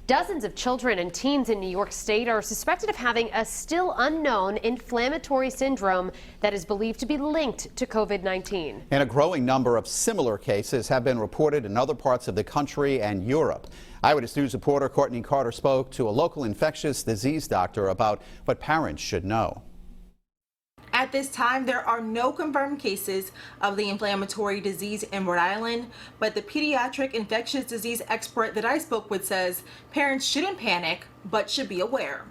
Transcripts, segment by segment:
Dozens of children and teens in New York State are suspected of having a still unknown inflammatory syndrome that is believed to be linked to COVID-19. And a growing number of similar cases have been reported in other parts of the country and Europe. Eyewitness News reporter Courtney Carter spoke to a local infectious disease doctor about what parents should know. At this time, there are no confirmed cases of the inflammatory disease in Rhode Island, but the pediatric infectious disease expert that I spoke with says parents shouldn't panic, but should be aware.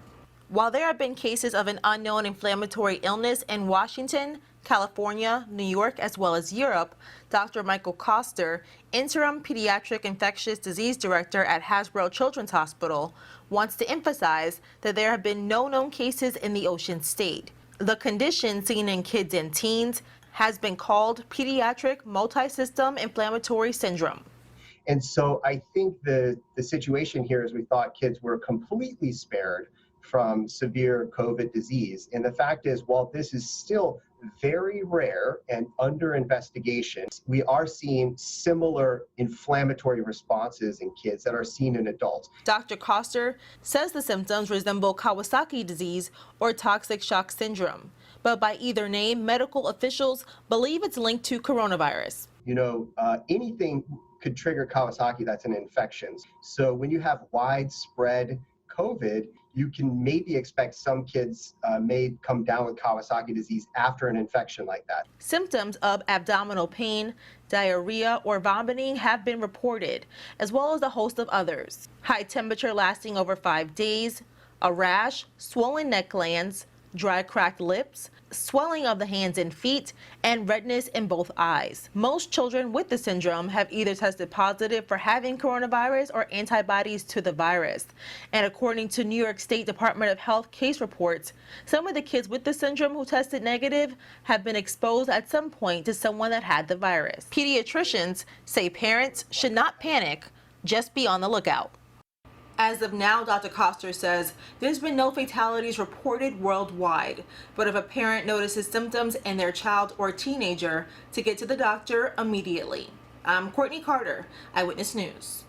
While there have been cases of an unknown inflammatory illness in Washington, California, New York, as well as Europe, Dr. Michael Koster, interim pediatric infectious disease director at Hasbro Children's Hospital, wants to emphasize that there have been no known cases in the Ocean State. The condition seen in kids and teens has been called pediatric multisystem inflammatory syndrome. And so I think the situation here is we thought kids were completely spared from severe COVID disease. And the fact is, while this is still very rare and under investigation, we are seeing similar inflammatory responses in kids that are seen in adults. Dr. Koster says the symptoms resemble Kawasaki disease or toxic shock syndrome, but by either name, medical officials believe it's linked to coronavirus. You know, anything could trigger Kawasaki that's an infection. So when you have widespread COVID, you can maybe expect some kids may come down with Kawasaki disease after an infection like that. Symptoms of abdominal pain, diarrhea, or vomiting have been reported, as well as a host of others. High temperature lasting over 5 days, a rash, swollen neck glands, dry cracked lips, swelling of the hands and feet, and redness in both eyes. Most children with the syndrome have either tested positive for having coronavirus or antibodies to the virus. And according to New York State Department of Health case reports, some of the kids with the syndrome who tested negative have been exposed at some point to someone that had the virus. Pediatricians say parents should not panic, just be on the lookout. As of now, Dr. Koster says there's been no fatalities reported worldwide, but if a parent notices symptoms in their child or teenager, to get to the doctor immediately. I'm Courtney Carter, Eyewitness News.